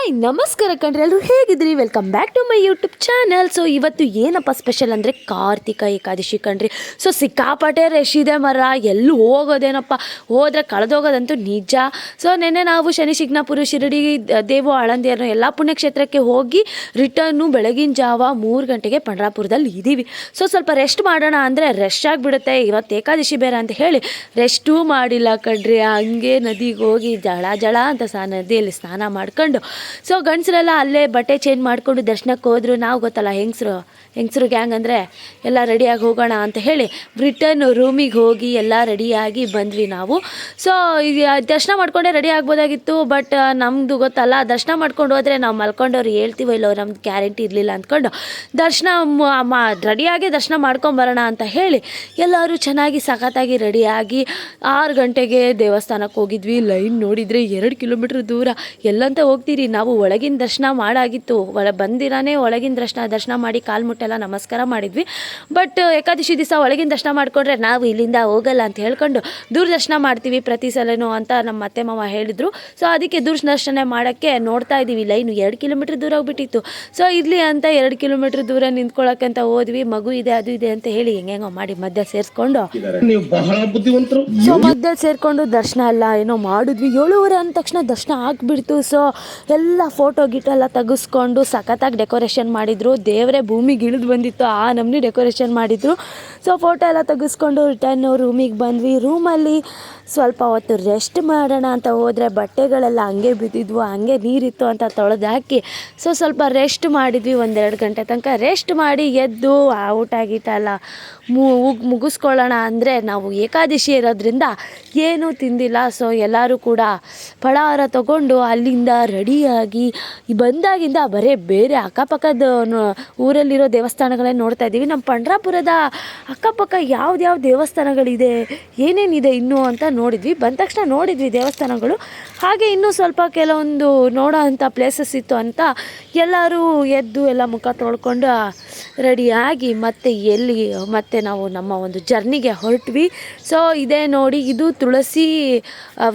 Hi ನಮಸ್ಕಾರ ಕಣ್ರಿ, ಎಲ್ಲರೂ ಹೇಗಿದ್ರಿ? Welcome back to my YouTube channel. So ಇವತ್ತು ಏನಪ್ಪ ಸ್ಪೆಷಲ್ ಅಂದರೆ ಕಾರ್ತಿಕ ಏಕಾದಶಿ ಕಣ್ರಿ. ಸೊ ಸಿಕ್ಕಾಪಟ್ಟೆ ರಶ್ ಇದೆ ಮರ, ಎಲ್ಲೂ ಹೋಗೋದೇನಪ್ಪ, ಹೋದರೆ ಕಳೆದೋಗೋದಂತೂ ನಿಜ. ಸೊ ನೆನ್ನೆ ನಾವು ಶನಿ ಶಿಗ್ನಾಪುರ ಶಿರಡಿ ದೇವು ಆಳಂದಿ ಅನ್ನೋ ಎಲ್ಲ ಪುಣ್ಯಕ್ಷೇತ್ರಕ್ಕೆ ಹೋಗಿ ರಿಟರ್ನು ಬೆಳಗಿನ ಜಾವ 3 ಗಂಟೆಗೆ ಪಂಡ್ರಾಪುರದಲ್ಲಿ ಇದ್ದೀವಿ. ಸೊ ಸ್ವಲ್ಪ ರೆಸ್ಟ್ ಮಾಡೋಣ ಅಂದರೆ ರಶ್ ಆಗಿಬಿಡುತ್ತೆ, ಇವತ್ತು ಏಕಾದಶಿ ಬೇರೆ ಅಂತ ಹೇಳಿ ರೆಸ್ಟೂ ಮಾಡಿಲ್ಲ ಕಣ್ರಿ. ಹಂಗೆ ನದಿಗೆ ಹೋಗಿ ಜಳ ಅಂತ ನದಿಯಲ್ಲಿ ಸ್ನಾನ ಮಾಡ್ಕೊಂಡು, ಸೊ ಗಂಡಸರೆಲ್ಲ ಅಲ್ಲೇ ಬಟ್ಟೆ ಚೇಂಜ್ ಮಾಡಿಕೊಂಡು ದರ್ಶನಕ್ಕೆ ಹೋದ್ರು. ನಾವು ಗೊತ್ತಲ್ಲ ಹೆಂಗಸರು ಗ್ಯಾಂಗ್ ಅಂದರೆ ಎಲ್ಲ ರೆಡಿಯಾಗಿ ಹೋಗೋಣ ಅಂತ ಹೇಳಿ ರಿಟರ್ನ್ ರೂಮಿಗೆ ಹೋಗಿ ಎಲ್ಲ ರೆಡಿಯಾಗಿ ಬಂದ್ವಿ ನಾವು. ಸೊ ದರ್ಶನ ಮಾಡ್ಕೊಂಡೆ ರೆಡಿ ಆಗ್ಬೋದಾಗಿತ್ತು, ಬಟ್ ನಮ್ಮದು ಗೊತ್ತಲ್ಲ, ದರ್ಶನ ಮಾಡ್ಕೊಂಡು ಹೋದರೆ ನಾವು ಮಲ್ಕೊಂಡವ್ರು ಹೇಳ್ತೀವೋ ಇಲ್ಲೋ ನಮ್ದು ಗ್ಯಾರಂಟಿ ಇರಲಿಲ್ಲ ಅಂದ್ಕೊಂಡು ದರ್ಶನ ರೆಡಿಯಾಗಿ ದರ್ಶನ ಮಾಡ್ಕೊಂಬರೋಣ ಅಂತ ಹೇಳಿ ಎಲ್ಲರೂ ಚೆನ್ನಾಗಿ ಸಖತ್ತಾಗಿ ರೆಡಿಯಾಗಿ 6 ಗಂಟೆಗೆ ದೇವಸ್ಥಾನಕ್ಕೆ ಹೋಗಿದ್ವಿ. ಲೈನ್ ನೋಡಿದರೆ 2 ಕಿಲೋಮೀಟ್ರ್ ದೂರ. ಎಲ್ಲಂತ ಹೋಗ್ತೀರಿ, ನಾವು ಒಳಗಿನ ದರ್ಶನ ಮಾಡಾಗಿತ್ತು, ಬಂದಿರಾನೇ ಒಳಗಿನ ದರ್ಶನ ಮಾಡಿ ಕಾಲು ಮುಟ್ಟೆಲ್ಲ ನಮಸ್ಕಾರ ಮಾಡಿದ್ವಿ. ಬಟ್ ಏಕಾದಶಿ ದಿವಸ ಒಳಗಿನ ದರ್ಶನ ಮಾಡಿಕೊಂಡ್ರೆ ನಾವು ಇಲ್ಲಿಂದ ಹೋಗಲ್ಲ ಅಂತ ಹೇಳ್ಕೊಂಡು ದೂರ ದರ್ಶನ ಮಾಡ್ತೀವಿ ಪ್ರತಿ ಸಲನೂ ಅಂತ ನಮ್ಮ ಅತ್ತೆ ಮಾವ ಹೇಳಿದರು. ಸೊ ಅದಕ್ಕೆ ದೂರ ದರ್ಶನ ಮಾಡೋಕ್ಕೆ ನೋಡ್ತಾ ಇದ್ದೀವಿ, ಲೈನು 2 ಕಿಲೋಮೀಟ್ರ್ ದೂರ ಹೋಗ್ಬಿಟ್ಟಿತ್ತು. ಸೊ ಇರಲಿ ಅಂತ 2 ಕಿಲೋಮೀಟ್ರ್ ದೂರ ನಿಂತ್ಕೊಳ್ಳೋಕ್ಕಂತ ಹೋದ್ವಿ. ಮಗು ಇದೆ ಅದು ಇದೆ ಅಂತ ಹೇಳಿ ಹೆಂಗೋ ಮಾಡಿ ಮಧ್ಯ ಸೇರಿಸ್ಕೊಂಡು, ಸೊ ಮಧ್ಯ ಸೇರಿಕೊಂಡು ದರ್ಶನ ಎಲ್ಲ ಏನೋ ಮಾಡಿದ್ವಿ. 7:30 ಅಂದ ತಕ್ಷಣ ದರ್ಶನ ಆಗಿಬಿಡ್ತು. ಸೊ ಎಲ್ಲ ಫೋಟೋ ಗಿಟೆಲ್ಲ ತೆಗೆಸ್ಕೊಂಡು ಸಖತ್ತಾಗಿ ಡೆಕೋರೇಷನ್ ಮಾಡಿದರು. ದೇವರೇ ಭೂಮಿಗೆ ಇಳಿದು ಬಂದಿತ್ತು, ಆ ನಮ್ಮನೆ ಡೆಕೋರೇಷನ್ ಮಾಡಿದರು. ಸೊ ಫೋಟೋ ಎಲ್ಲ ತೆಗೆಸ್ಕೊಂಡು ರಿಟರ್ನ್ ರೂಮಿಗೆ ಬಂದ್ವಿ. ರೂಮಲ್ಲಿ ಸ್ವಲ್ಪ ಹೊತ್ತು ರೆಸ್ಟ್ ಮಾಡೋಣ ಅಂತ ಹೋದರೆ ಬಟ್ಟೆಗಳೆಲ್ಲ ಹಂಗೆ ಬಿದ್ದಿದ್ವು, ಹಂಗೆ ನೀರಿತ್ತು ಅಂತ ತೊಳೆದು ಹಾಕಿ ಸೊ ಸ್ವಲ್ಪ ರೆಸ್ಟ್ ಮಾಡಿದ್ವಿ. 1-2 ಗಂಟೆ ತನಕ ರೆಸ್ಟ್ ಮಾಡಿ ಎದ್ದು ಊಟ ಗೀಟೆಲ್ಲ ಮುಗಿಸ್ಕೊಳ್ಳೋಣ ಅಂದರೆ ನಾವು ಏಕಾದಶಿ ಇರೋದ್ರಿಂದ ಏನೂ ತಿಂದಿಲ್ಲ. ಸೊ ಎಲ್ಲರೂ ಕೂಡ ಫಳಾಹಾರ ತಗೊಂಡು ಅಲ್ಲಿಂದ ರೆಡಿಯಾಗಿ ಬಂದಾಗಿಂದ ಬರೀ ಬೇರೆ ಅಕ್ಕಪಕ್ಕದ ಊರಲ್ಲಿರೋ ದೇವಸ್ಥಾನಗಳೇ ನೋಡ್ತಾ ಇದ್ದೀವಿ. ನಮ್ಮ ಪಂಡ್ರಾಪುರದ ಅಕ್ಕಪಕ್ಕ ಯಾವ್ದು ದೇವಸ್ಥಾನಗಳಿದೆ, ಏನೇನಿದೆ ಇನ್ನೂ ಅಂತ ನೋಡಿದ್ವಿ. ಬಂದ ತಕ್ಷಣ ನೋಡಿದ್ವಿ ದೇವಸ್ಥಾನಗಳು, ಹಾಗೆ ಇನ್ನೂ ಸ್ವಲ್ಪ ಕೆಲವೊಂದು ನೋಡೋ ಅಂಥ ಪ್ಲೇಸಸ್ ಇತ್ತು ಅಂತ ಎಲ್ಲರೂ ಎದ್ದು ಎಲ್ಲ ಮುಖ ತೊಳ್ಕೊಂಡು ರೆಡಿಯಾಗಿ ಮತ್ತೆ ನಾವು ನಮ್ಮ ಒಂದು ಜರ್ನಿಗೆ ಹೊರಟ್ವಿ. ಸೊ ಇದೇ ನೋಡಿ, ಇದು ತುಳಸಿ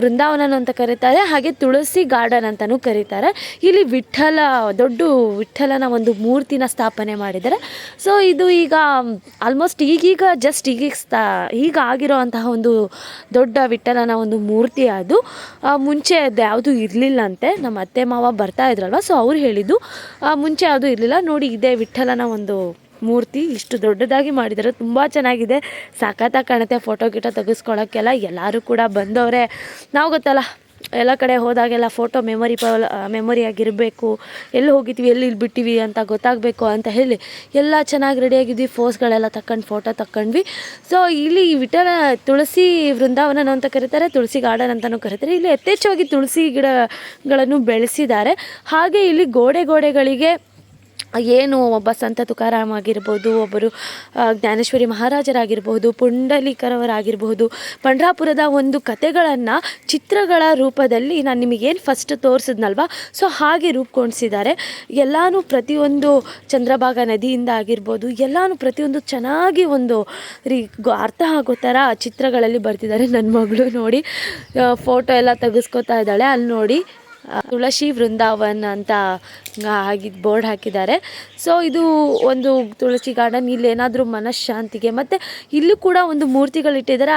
ವೃಂದಾವನ ಅಂತ ಕರೀತಾರೆ, ಹಾಗೆ ತುಳಸಿ ಗಾರ್ಡನ್ ಅಂತಲೂ ಕರೀತಾರೆ. ಇಲ್ಲಿ ದೊಡ್ಡ ವಿಠ್ಠಲನ ಒಂದು ಮೂರ್ತಿನ ಸ್ಥಾಪನೆ ಮಾಡಿದ್ದಾರೆ. ಸೊ ಇದು ಈಗ ಆಲ್ಮೋಸ್ಟ್ ಈಗ ಆಗಿರೋ ಅಂತಹ ಒಂದು ದೊಡ್ಡ ವಿಠ್ಠಲನ ಒಂದು ಮೂರ್ತಿ. ಅದು ಮುಂಚೆ ಅದು ಯಾವುದೂ ಇರಲಿಲ್ಲಂತೆ. ನಮ್ಮ ಅತ್ತೆ ಮಾವ ಬರ್ತಾ ಇದ್ರಲ್ವ, ಸೊ ಅವ್ರು ಹೇಳಿದ್ದು ಮುಂಚೆ ಯಾವುದೂ ಇರಲಿಲ್ಲ. ನೋಡಿ, ಇದೇ ವಿಠ್ಠಲನ ಒಂದು ಮೂರ್ತಿ ಇಷ್ಟು ದೊಡ್ಡದಾಗಿ ಮಾಡಿದ್ದಾರೆ, ತುಂಬ ಚೆನ್ನಾಗಿದೆ, ಸಖತ್ತಾಗಿ ಕಾಣುತ್ತೆ. ಫೋಟೋ ತೆಗೆಸ್ಕೊಳ್ಳೋಕ್ಕೆಲ್ಲ ಎಲ್ಲರೂ ಕೂಡ ಬಂದವರೇ. ನಾವು ಗೊತ್ತಲ್ಲ, ಎಲ್ಲ ಕಡೆ ಹೋದಾಗೆಲ್ಲ ಫೋಟೋ ಮೆಮೊರಿಯಾಗಿರಬೇಕು, ಎಲ್ಲಿ ಹೋಗಿದ್ವಿ ಎಲ್ಲಿ ಬಿಟ್ಟಿವಿ ಅಂತ ಗೊತ್ತಾಗಬೇಕು ಅಂತ ಹೇಳಿ ಎಲ್ಲ ಚೆನ್ನಾಗಿ ರೆಡಿಯಾಗಿದ್ವಿ. ಫೋಸ್ಗಳೆಲ್ಲ ತಗೊಂಡು ಫೋಟೋ ತಗೊಂಡ್ವಿ. ಸೊ ಇಲ್ಲಿ ತುಳಸಿ ವೃಂದಾವನ ಅಂತ ಕರೀತಾರೆ, ತುಳಸಿ ಗಾರ್ಡನ್ ಅಂತಲೂ ಕರೀತಾರೆ. ಇಲ್ಲಿ ಯಥೇಚ್ಛವಾಗಿ ತುಳಸಿ ಗಿಡಗಳನ್ನು ಬೆಳೆಸಿದ್ದಾರೆ. ಹಾಗೆ ಇಲ್ಲಿ ಗೋಡೆಗಳಿಗೆ ಏನು ಒಬ್ಬ ಸಂತ ತುಕಾರಾಮ್ ಆಗಿರ್ಬೋದು, ಒಬ್ಬರು ಜ್ಞಾನೇಶ್ವರಿ ಮಹಾರಾಜರಾಗಿರ್ಬೋದು, ಪುಂಡಲೀಕರವರಾಗಿರ್ಬೋದು, ಪಂಡ್ರಾಪುರದ ಒಂದು ಕಥೆಗಳನ್ನು ಚಿತ್ರಗಳ ರೂಪದಲ್ಲಿ ನಾನು ನಿಮಗೇನು ಫಸ್ಟ್ ತೋರಿಸಿದ್ನಲ್ವ, ಸೊ ಹಾಗೆ ರೂಪುಗೊಳಿಸಿದ್ದಾರೆ. ಎಲ್ಲನೂ ಪ್ರತಿಯೊಂದು ಚಂದ್ರಭಾಗ ನದಿಯಿಂದ ಆಗಿರ್ಬೋದು, ಎಲ್ಲನೂ ಪ್ರತಿಯೊಂದು ಚೆನ್ನಾಗಿ ಒಂದು ಅರ್ಥ ಆಗೋ ಥರ ಚಿತ್ರಗಳಲ್ಲಿ ಬರ್ತಿದ್ದಾರೆ. ನನ್ನ ಮಗಳು ನೋಡಿ ಫೋಟೋ ಎಲ್ಲ ತೆಗೆಸ್ಕೊತಾ ಇದ್ದಾಳೆ. ಅಲ್ಲಿ ನೋಡಿ ತುಳಸಿ ವೃಂದಾವನ್ ಅಂತ ಬೋರ್ಡ್ ಹಾಕಿದ್ದಾರೆ. ಸೊ ಇದು ಒಂದು ತುಳಸಿ ಗಾರ್ಡನ್. ಇಲ್ಲಿ ಏನಾದರೂ ಮನಃಶಾಂತಿಗೆ, ಮತ್ತು ಇಲ್ಲೂ ಕೂಡ ಒಂದು ಮೂರ್ತಿಗಳಿಟ್ಟಿದ್ದಾರೆ.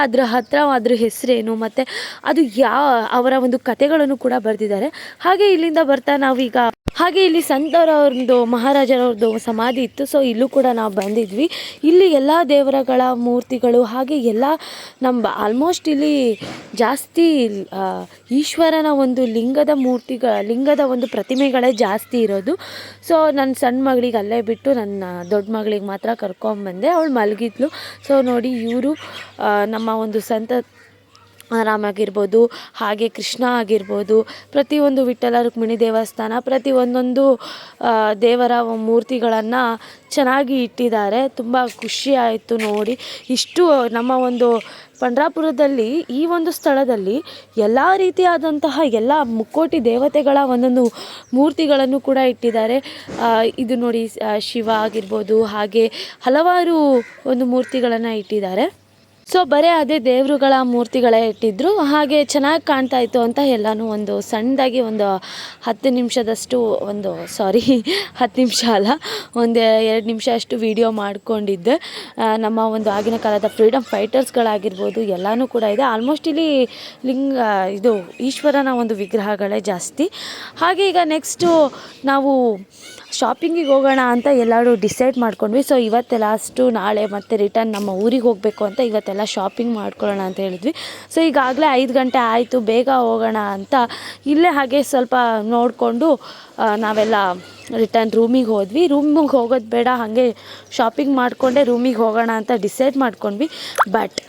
ಅದ್ರ ಹೆಸರೇನು ಮತ್ತು ಅದು ಅವರ ಒಂದು ಕಥೆಗಳನ್ನು ಕೂಡ ಬರೆದಿದ್ದಾರೆ. ಹಾಗೆ ಇಲ್ಲಿಂದ ಬರ್ತಾ ನಾವೀಗ ಇಲ್ಲಿ ಸಂತರವ್ರದ್ದು ಮಹಾರಾಜರವ್ರದ್ದು ಸಮಾಧಿ ಇತ್ತು. ಸೊ ಇಲ್ಲೂ ಕೂಡ ನಾವು ಬಂದಿದ್ವಿ. ಇಲ್ಲಿ ಎಲ್ಲ ದೇವರುಗಳ ಮೂರ್ತಿಗಳು, ಹಾಗೆ ಎಲ್ಲ ಆಲ್ಮೋಸ್ಟ್ ಇಲ್ಲಿ ಜಾಸ್ತಿ ಈಶ್ವರನ ಒಂದು ಲಿಂಗದ ಒಂದು ಪ್ರತಿಮೆಗಳೇ ಜಾಸ್ತಿ ಇರೋದು. ಸೊ ನನ್ನ ಸಣ್ಣ ಮಗಳಿಗೆ ಅಲ್ಲೇ ಬಿಟ್ಟು ನನ್ನ ದೊಡ್ಡ ಮಗಳಿಗೆ ಮಾತ್ರ ಕರ್ಕೊಂಬಂದೆ, ಅವಳು ಮಲಗಿದ್ಲು. ಸೊ ನೋಡಿ, ಇವರು ನಮ್ಮ ಒಂದು ಸಂತ ರಾಮ ಆಗಿರ್ಬೋದು, ಹಾಗೆ ಕೃಷ್ಣ ಆಗಿರ್ಬೋದು, ಪ್ರತಿಯೊಂದು ವಿಠ್ಠಲ ರುಕ್ಮಿಣಿ ದೇವಸ್ಥಾನ, ಒಂದೊಂದು ದೇವರ ಮೂರ್ತಿಗಳನ್ನು ಚೆನ್ನಾಗಿ ಇಟ್ಟಿದ್ದಾರೆ. ತುಂಬ ಖುಷಿ ಆಯಿತು ನೋಡಿ. ಇಷ್ಟು ನಮ್ಮ ಒಂದು ಪಂಡ್ರಾಪುರದಲ್ಲಿ ಈ ಒಂದು ಸ್ಥಳದಲ್ಲಿ ಎಲ್ಲ ರೀತಿಯಾದಂತಹ ಎಲ್ಲ ಮುಕ್ಕೋಟಿ ದೇವತೆಗಳ ಒಂದೊಂದು ಮೂರ್ತಿಗಳನ್ನು ಕೂಡ ಇಟ್ಟಿದ್ದಾರೆ. ಇದು ನೋಡಿ, ಶಿವ ಆಗಿರ್ಬೋದು, ಹಾಗೆ ಹಲವಾರು ಒಂದು ಮೂರ್ತಿಗಳನ್ನು ಇಟ್ಟಿದ್ದಾರೆ. ಸೊ ಬರೀ ಅದೇ ದೇವರುಗಳ ಮೂರ್ತಿಗಳೇ ಇಟ್ಟಿದ್ರು. ಹಾಗೆ ಚೆನ್ನಾಗಿ ಕಾಣ್ತಾ ಇತ್ತು ಅಂತ ಎಲ್ಲನೂ ಒಂದು ಸಣ್ಣದಾಗಿ ಒಂದು 10 ನಿಮಿಷದಷ್ಟು ಒಂದು 10 ನಿಮಿಷ ಅಲ್ಲ, ಒಂದು 2 ನಿಮಿಷ ಅಷ್ಟು ವಿಡಿಯೋ ಮಾಡ್ಕೊಂಡಿದ್ದೆ. ನಮ್ಮ ಒಂದು ಆಗಿನ ಕಾಲದ ಫ್ರೀಡಮ್ ಫೈಟರ್ಸ್ಗಳಾಗಿರ್ಬೋದು ಎಲ್ಲನೂ ಕೂಡ ಇದೆ. ಆಲ್ಮೋಸ್ಟ್ ಇಲ್ಲಿ ಇದು ಈಶ್ವರನ ಒಂದು ವಿಗ್ರಹಗಳೇ ಜಾಸ್ತಿ. ಹಾಗೆ ಈಗ ನೆಕ್ಸ್ಟು ನಾವು ಶಾಪಿಂಗಿಗೆ ಹೋಗೋಣ ಅಂತ ಎಲ್ಲರೂ ಡಿಸೈಡ್ ಮಾಡ್ಕೊಂಡ್ವಿ. ಸೊ ಇವತ್ತೇ ಲಾಸ್ಟು, ನಾಳೆ ಮತ್ತೆ ರಿಟರ್ನ್ ನಮ್ಮ ಊರಿಗೆ ಹೋಗಬೇಕು ಅಂತ ಇವತ್ತೆಲ್ಲ ಶಾಪಿಂಗ್ ಮಾಡ್ಕೊಳ್ಳೋಣ ಅಂತ ಹೇಳಿದ್ವಿ. ಸೊ ಈಗಾಗಲೇ 5 ಗಂಟೆ ಆಯಿತು, ಬೇಗ ಹೋಗೋಣ ಅಂತ ಇಲ್ಲೇ ಹಾಗೆ ಸ್ವಲ್ಪ ನೋಡಿಕೊಂಡು ನಾವೆಲ್ಲ ರಿಟರ್ನ್ ರೂಮಿಗೆ ಹೋದ್ವಿ. ರೂಮಿಗೆ ಹೋಗೋದು ಬೇಡ, ಹಾಗೆ ಶಾಪಿಂಗ್ ಮಾಡಿಕೊಂಡೆ ರೂಮಿಗೆ ಹೋಗೋಣ ಅಂತ ಡಿಸೈಡ್ ಮಾಡ್ಕೊಂಡ್ವಿ. ಬಟ್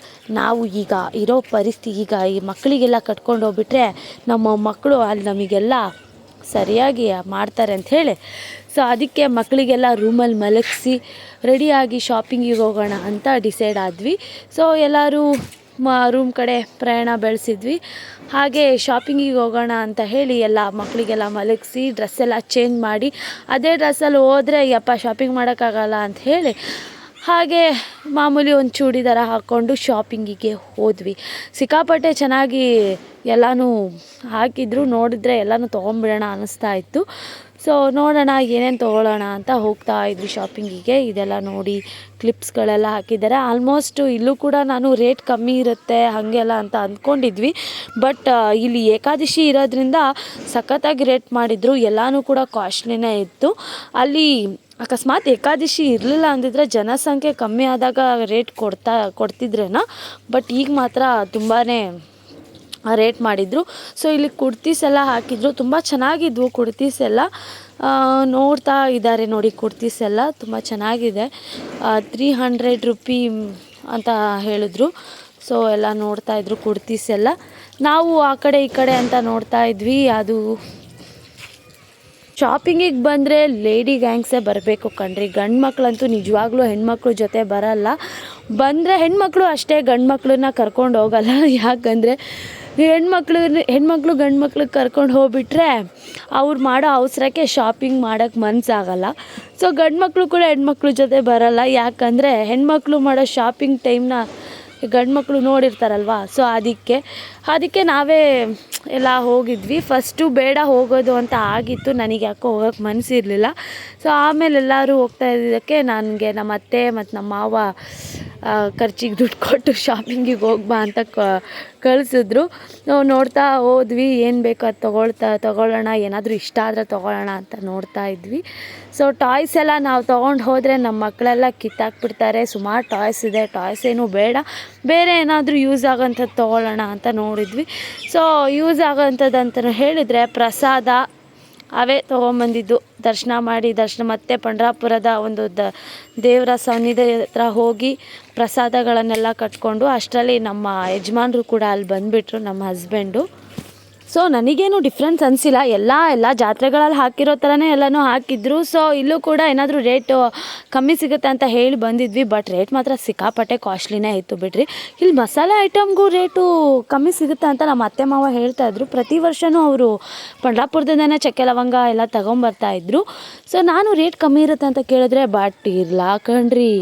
ನಾವು ಈಗ ಇರೋ ಪರಿಸ್ಥಿತಿ, ಈಗ ಈ ಮಕ್ಕಳಿಗೆಲ್ಲ ಕಟ್ಕೊಂಡು ಹೋಗ್ಬಿಟ್ರೆ ನಮ್ಮ ಮಕ್ಕಳು ಅಲ್ಲಿ ನಮಗೆಲ್ಲ ಸರಿಯಾಗಿ ಮಾಡ್ತಾರೆ ಅಂಥೇಳಿ, ಸೊ ಅದಕ್ಕೆ ಮಕ್ಕಳಿಗೆಲ್ಲ ರೂಮಲ್ಲಿ ಮಲಗಿಸಿ ರೆಡಿಯಾಗಿ ಶಾಪಿಂಗಿಗೆ ಹೋಗೋಣ ಅಂತ ಡಿಸೈಡ್ ಆದ್ವಿ. ಸೊ ಎಲ್ಲರೂ ರೂಮ್ ಕಡೆ ಪ್ರಯಾಣ ಬೆಳೆಸಿದ್ವಿ. ಹಾಗೆ ಶಾಪಿಂಗಿಗೆ ಹೋಗೋಣ ಅಂತ ಹೇಳಿ ಎಲ್ಲ ಮಕ್ಕಳಿಗೆಲ್ಲ ಮಲಗಿಸಿ ಡ್ರೆಸ್ಸೆಲ್ಲ ಚೇಂಜ್ ಮಾಡಿ, ಅದೇ ಡ್ರೆಸ್ಸಲ್ಲಿ ಹೋದರೆ ಯಪ್ಪ ಶಾಪಿಂಗ್ ಮಾಡೋಕ್ಕಾಗಲ್ಲ ಅಂತ ಹೇಳಿ ಹಾಗೆ ಮಾಮೂಲಿ ಒಂದು ಚೂಡಿದಾರ ಹಾಕ್ಕೊಂಡು ಶಾಪಿಂಗಿಗೆ ಹೋದ್ವಿ. ಸಿಕ್ಕಾಪಟ್ಟೆ ಚೆನ್ನಾಗಿ ಎಲ್ಲನೂ ಹಾಕಿದ್ರು, ನೋಡಿದ್ರೆ ಎಲ್ಲನೂ ತೊಗೊಂಬಿಡೋಣ ಅನ್ನಿಸ್ತಾ ಇತ್ತು. ಸೊ ನೋಡೋಣ ಏನೇನು ತೊಗೊಳ್ಳೋಣ ಅಂತ ಹೋಗ್ತಾ ಇದ್ವಿ ಶಾಪಿಂಗಿಗೆ. ಇದೆಲ್ಲ ನೋಡಿ ಕ್ಲಿಪ್ಸ್ಗಳೆಲ್ಲ ಹಾಕಿದ್ದಾರೆ. ಆಲ್ಮೋಸ್ಟ್ ಇಲ್ಲೂ ಕೂಡ ನಾನು ರೇಟ್ ಕಮ್ಮಿ ಇರುತ್ತೆ ಹಾಗೆಲ್ಲ ಅಂತ ಅಂದ್ಕೊಂಡಿದ್ವಿ. ಬಟ್ ಇಲ್ಲಿ ಏಕಾದಶಿ ಇರೋದ್ರಿಂದ ಸಖತ್ತಾಗಿ ರೇಟ್ ಮಾಡಿದರು. ಎಲ್ಲನೂ ಕೂಡ ಕಾಸ್ಟ್ಲಿನೇ ಇತ್ತು. ಅಲ್ಲಿ ಅಕಸ್ಮಾತ್ ಏಕಾದಶಿ ಇರಲಿಲ್ಲ ಅಂದಿದ್ರೆ ಜನಸಂಖ್ಯೆ ಕಮ್ಮಿ ಆದಾಗ ರೇಟ್ ಕೊಡ್ತಿದ್ರೇನೋ, ಬಟ್ ಈಗ ಮಾತ್ರ ತುಂಬಾ ರೇಟ್ ಮಾಡಿದರು. ಸೊ ಇಲ್ಲಿ ಕುರ್ತೀಸ್ ಎಲ್ಲ ಹಾಕಿದ್ರು, ತುಂಬ ಚೆನ್ನಾಗಿದ್ವು ಕುರ್ತೀಸ್ ಎಲ್ಲ. ನೋಡ್ತಾ ಇದ್ದಾರೆ ನೋಡಿ, ಕುರ್ತೀಸ್ ಎಲ್ಲ ತುಂಬ ಚೆನ್ನಾಗಿದೆ. 300 ರೂಪಿ ಅಂತ ಹೇಳಿದ್ರು. ಸೊ ಎಲ್ಲ ನೋಡ್ತಾ ಇದ್ರು ಕುರ್ತೀಸ್ ಎಲ್ಲ. ನಾವು ಆ ಕಡೆ ಈ ಕಡೆ ಅಂತ ನೋಡ್ತಾ ಇದ್ವಿ. ಅದು ಶಾಪಿಂಗಿಗೆ ಬಂದರೆ ಲೇಡಿ ಗ್ಯಾಂಗ್ಸೇ ಬರಬೇಕು ಕಣ್ರಿ. ಗಂಡು ಮಕ್ಕಳಂತೂ ನಿಜವಾಗ್ಲೂ ಹೆಣ್ಮಕ್ಳ ಜೊತೆ ಬರಲ್ಲ. ಬಂದರೆ ಹೆಣ್ಮಕ್ಳು ಅಷ್ಟೇ, ಗಂಡು ಮಕ್ಕಳನ್ನ ಕರ್ಕೊಂಡು ಹೋಗಲ್ಲ. ಯಾಕಂದರೆ ಹೆಣ್ಮಕ್ಳು ಗಂಡು ಮಕ್ಳಿಗೆ ಕರ್ಕೊಂಡು ಹೋಗ್ಬಿಟ್ರೆ ಅವ್ರು ಮಾಡೋ ಅವಸರಕ್ಕೆ ಶಾಪಿಂಗ್ ಮಾಡೋಕ್ಕೆ ಮನಸ್ಸಾಗಲ್ಲ. ಸೊ ಗಂಡು ಮಕ್ಕಳು ಕೂಡ ಹೆಣ್ಮಕ್ಳ ಜೊತೆ ಬರಲ್ಲ. ಯಾಕಂದರೆ ಹೆಣ್ಮಕ್ಳು ಮಾಡೋ ಶಾಪಿಂಗ್ ಟೈಮ್ನ ಗಂಡು ಮಕ್ಕಳು ನೋಡಿರ್ತಾರಲ್ವ. ಸೊ ಅದಕ್ಕೆ ನಾವೇ ಎಲ್ಲ ಹೋಗಿದ್ವಿ. ಫಸ್ಟು ಬೇಡ ಹೋಗೋದು ಅಂತ ಆಗಿತ್ತು, ನನಗೆ ಯಾಕೋ ಹೋಗೋಕ್ಕೆ ಮನಸ್ಸಿರಲಿಲ್ಲ. ಸೊ ಆಮೇಲೆ ಎಲ್ಲರೂ ಹೋಗ್ತಾ ಇದ್ದಕ್ಕೆ ನನಗೆ ನಮ್ಮ ಅತ್ತೆ ಮತ್ತು ನಮ್ಮ ಮಾವ ಖರ್ಚಿಗೆ ದುಡ್ಡು ಕೊಟ್ಟು ಶಾಪಿಂಗಿಗೆ ಹೋಗ್ಬಾ ಅಂತ ಕಳಿಸಿದ್ರು. ನಾವು ನೋಡ್ತಾ ಹೋದ್ವಿ, ಏನು ಬೇಕೋ ಅದು ತೊಗೊಳ್ಳೋಣ, ಏನಾದರೂ ಇಷ್ಟ ಆದರೆ ತೊಗೊಳ್ಳೋಣ ಅಂತ ನೋಡ್ತಾ ಇದ್ವಿ. ಸೊ ಟಾಯ್ಸ್ ಎಲ್ಲ ನಾವು ತೊಗೊಂಡು ಹೋದರೆ ನಮ್ಮ ಮಕ್ಕಳೆಲ್ಲ ಕಿತ್ತಾಕ್ಬಿಡ್ತಾರೆ. ಸುಮಾರು ಟಾಯ್ಸ್ ಇದೆ, ಟಾಯ್ಸ್ ಏನೂ ಬೇಡ, ಬೇರೆ ಏನಾದರೂ ಯೂಸ್ ಆಗೋಂಥದ್ದು ತೊಗೊಳ್ಳೋಣ ಅಂತ ನೋಡಿದ್ವಿ. ಸೊ ಯೂಸ್ ಆಗೋಂಥದ್ದು ಅಂತ ಹೇಳಿದರೆ ಪ್ರಸಾದ ಅವೇ ತೊಗೊಂಬಂದಿದ್ದು. ದರ್ಶನ ಮತ್ತೆ ಪಂಡ್ರಾಪುರದ ಒಂದು ದೇವರ ಸನ್ನಿಧಿ ಹತ್ರ ಹೋಗಿ ಪ್ರಸಾದಗಳನ್ನೆಲ್ಲ ಕಟ್ಕೊಂಡು ಅಷ್ಟರಲ್ಲಿ ನಮ್ಮ ಯಜಮಾನರು ಕೂಡ ಅಲ್ಲಿ ಬಂದುಬಿಟ್ರು, ನಮ್ಮ ಹಸ್ಬೆಂಡು. ಸೊ ನನಗೇನು ಡಿಫ್ರೆನ್ಸ್ ಅನಿಸಿಲ್ಲ. ಎಲ್ಲ ಜಾತ್ರೆಗಳಲ್ಲಿ ಹಾಕಿರೋ ಥರನೇ ಎಲ್ಲನೂ ಹಾಕಿದ್ರು. ಸೊ ಇಲ್ಲೂ ಕೂಡ ಏನಾದರೂ ರೇಟು ಕಮ್ಮಿ ಸಿಗುತ್ತೆ ಅಂತ ಹೇಳಿ ಬಂದಿದ್ವಿ. ಬಟ್ ರೇಟ್ ಮಾತ್ರ ಸಿಕ್ಕಾಪಟ್ಟೆ ಕಾಸ್ಟ್ಲಿನೇ ಇತ್ತು ಬಿಡ್ರಿ. ಇಲ್ಲಿ ಮಸಾಲೆ ಐಟಮ್ಗೂ ರೇಟು ಕಮ್ಮಿ ಸಿಗುತ್ತೆ ಅಂತ ನಮ್ಮ ಅತ್ತೆ ಮಾವ ಹೇಳ್ತಾಯಿದ್ರು. ಪ್ರತಿ ವರ್ಷವೂ ಅವರು ಪಂಡ್ರಾಪುರದಿಂದನೇ ಚಕ್ಕೆ ಲವಂಗ ಎಲ್ಲ ತೊಗೊಂಬರ್ತಾಯಿದ್ರು. ಸೊ ನಾನು ರೇಟ್ ಕಮ್ಮಿ ಇರುತ್ತೆ ಅಂತ ಕೇಳಿದ್ರೆ, ಬಟ್ ಇಲ್ಲ ಕಣ್ರಿ,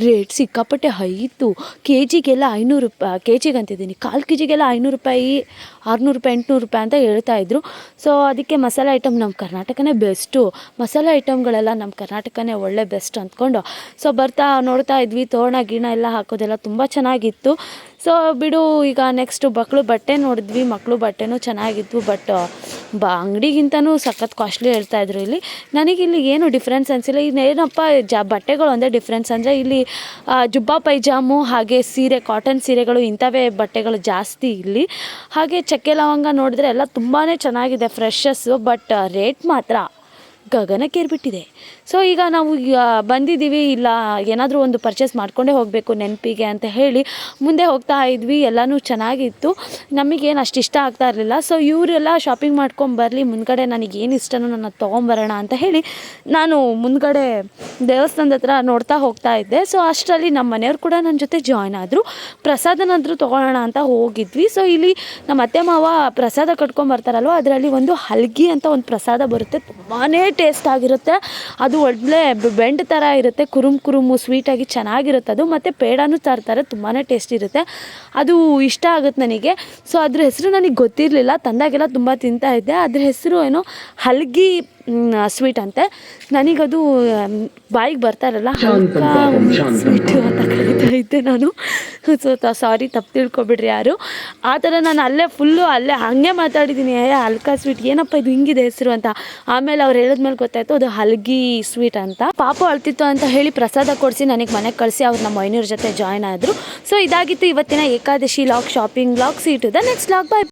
ರೇಟ್ ಸಿಕ್ಕಾಪಟ್ಟೆ ಹೈ ಇತ್ತು. ಕೆ ಜಿಗೆಲ್ಲ 500 ರೂಪಾಯಿ, ಕೆ ಜಿಗೆ ಅಂತಿದ್ದೀನಿ, 1/4 kgಗೆಲ್ಲ 500 ರೂಪಾಯಿ, 600 ರೂಪಾಯಿ, 800 ರೂಪಾಯಿ ಅಂತ ಹೇಳ್ತಾಯಿದ್ರು. ಸೊ ಅದಕ್ಕೆ ಮಸಾಲೆ ಐಟಮ್ ನಮ್ಮ ಕರ್ನಾಟಕನೇ ಬೆಸ್ಟು, ಮಸಾಲೆ ಐಟಮ್ಗಳೆಲ್ಲ ನಮ್ಮ ಕರ್ನಾಟಕನೇ ಒಳ್ಳೆ ಬೆಸ್ಟ್ ಅಂದ್ಕೊಂಡು ಸೊ ನೋಡ್ತಾ ಇದ್ವಿ. ತೋರಣ ಗಿಣ ಎಲ್ಲ ಹಾಕೋದೆಲ್ಲ ತುಂಬ ಚೆನ್ನಾಗಿತ್ತು. ಸೊ ಬಿಡು, ಈಗ ನೆಕ್ಸ್ಟು ಮಕ್ಕಳು ಬಟ್ಟೆ ನೋಡಿದ್ವಿ. ಮಕ್ಕಳು ಬಟ್ಟೆನೂ ಚೆನ್ನಾಗಿದ್ವು. ಬಟ್ ಅಂಗಡಿಗಿಂತನೂ ಸಖತ್ ಕಾಸ್ಟ್ಲಿ ಹೇಳ್ತಾಯಿದ್ರು. ನನಗಿಲ್ಲಿ ಏನು ಡಿಫ್ರೆನ್ಸ್ ಅನಿಸಿಲ್ಲ. ಇನ್ನೇನಪ್ಪ ಬಟ್ಟೆಗಳು ಒಂದೇ ಡಿಫ್ರೆನ್ಸ್ ಅಂದರೆ ಇಲ್ಲಿ ಜುಬ್ಬಾ ಪೈಜಾಮು ಹಾಗೆ ಸೀರೆ, ಕಾಟನ್ ಸೀರೆಗಳು ಇಂಥವೇ ಬಟ್ಟೆಗಳು ಜಾಸ್ತಿ ಇಲ್ಲಿ. ಹಾಗೆ ಚಕ್ಕೆ ಲವಂಗ ನೋಡಿದ್ರೆ ಎಲ್ಲ ತುಂಬಾ ಚೆನ್ನಾಗಿದೆ, ಫ್ರೆಶಸ್ಸು. ಬಟ್ ರೇಟ್ ಮಾತ್ರ ಗಗನಕ್ಕೇರ್ಬಿಟ್ಟಿದೆ. ಸೊ ಈಗ ನಾವು ಬಂದಿದ್ದೀವಿ, ಇಲ್ಲ ಏನಾದರೂ ಒಂದು ಪರ್ಚೇಸ್ ಮಾಡಿಕೊಂಡೇ ಹೋಗಬೇಕು ನೆನಪಿಗೆ ಅಂತ ಹೇಳಿ ಮುಂದೆ ಹೋಗ್ತಾ ಇದ್ವಿ. ಎಲ್ಲನೂ ಚೆನ್ನಾಗಿತ್ತು, ನಮಗೇನು ಅಷ್ಟು ಇಷ್ಟ ಆಗ್ತಾ ಇರಲಿಲ್ಲ. ಸೊ ಇವರೆಲ್ಲ ಶಾಪಿಂಗ್ ಮಾಡ್ಕೊಂಬರಲಿ, ಮುಂದ್ಗಡೆ ನನಗೇನು ಇಷ್ಟನೋ ನಾನು ತೊಗೊಂಬರೋಣ ಅಂತ ಹೇಳಿ ನಾನು ಮುಂದ್ಗಡೆ ದೇವಸ್ಥಾನದ ಹತ್ರ ನೋಡ್ತಾ ಹೋಗ್ತಾ ಇದ್ದೆ. ಸೊ ಅಷ್ಟರಲ್ಲಿ ನಮ್ಮ ಮನೆಯವ್ರು ಕೂಡ ನನ್ನ ಜೊತೆ ಜಾಯ್ನ್ ಆದರು. ಪ್ರಸಾದನಾದರೂ ತೊಗೊಳ್ಳೋಣ ಅಂತ ಹೋಗಿದ್ವಿ. ಸೊ ಇಲ್ಲಿ ನಮ್ಮ ಅತ್ತೆ ಮಾವ ಪ್ರಸಾದ ಕಟ್ಕೊಂಬರ್ತಾರಲ್ವ, ಅದರಲ್ಲಿ ಒಂದು ಹಲ್ಗಿ ಅಂತ ಒಂದು ಪ್ರಸಾದ ಬರುತ್ತೆ, ತುಂಬಾ ಟೇಸ್ಟ್ ಆಗಿರುತ್ತೆ. ಅದು ಒಳ್ಳೆ ಬೆಂಡ್ ಥರ ಇರುತ್ತೆ, ಕುರುಮು ಸ್ವೀಟಾಗಿ ಚೆನ್ನಾಗಿರುತ್ತೆ ಅದು. ಮತ್ತು ಪೇಡಾನು ತರ್ತಾರೆ, ತುಂಬಾ ಟೇಸ್ಟ್ ಇರುತ್ತೆ. ಅದು ಇಷ್ಟ ಆಗುತ್ತೆ ನನಗೆ. ಸೊ ಅದ್ರ ಹೆಸರು ನನಗೆ ಗೊತ್ತಿರಲಿಲ್ಲ, ತಂದಾಗೆಲ್ಲ ತುಂಬ ತಿಂತಾಯಿದ್ದೆ. ಅದ್ರ ಹೆಸರು ಏನೋ ಹಲ್ಗಿ ಸ್ವೀಟ್ ಅಂತೆ. ನನಗದು ಬಾಯಿಗೆ ಬರ್ತಾ ಇರಲ್ಲ, ಹಲ್ಕಾ ಸ್ವೀಟು ಅಂತ ಕರೀತಾ ಇದ್ದೆ ನಾನು. ಸೊ ಸಾರಿ, ತಪ್ಪು ತಿಳ್ಕೊಬಿಡ್ರಿ ಯಾರು. ಆ ಥರ ನಾನು ಅಲ್ಲೇ ಹಾಗೆ ಮಾತಾಡಿದ್ದೀನಿ, ಹಲ್ಕಾ ಸ್ವೀಟ್ ಏನಪ್ಪ ಇದು ಹಿಂಗಿದೆ ಹೆಸರು ಅಂತ. ಆಮೇಲೆ ಅವ್ರು ಹೇಳಿದ್ಮೇಲೆ ಗೊತ್ತಾಯಿತು ಅದು ಹಲ್ಗಿ ಸ್ವೀಟ್ ಅಂತ. ಪಾಪು ಅಳ್ತಿತ್ತು ಅಂತ ಹೇಳಿ ಪ್ರಸಾದ ಕೊಡಿಸಿ ನನಗೆ ಮನೆಗೆ ಕಳಿಸಿ ಅವ್ರು ನಮ್ಮ ಮೈನೂರ ಜೊತೆ ಜಾಯ್ನ್ ಆದರು. ಸೊ ಇದಾಗಿತ್ತು ಇವತ್ತಿನ Ekadashi log, shopping log. See to the next log. Bye.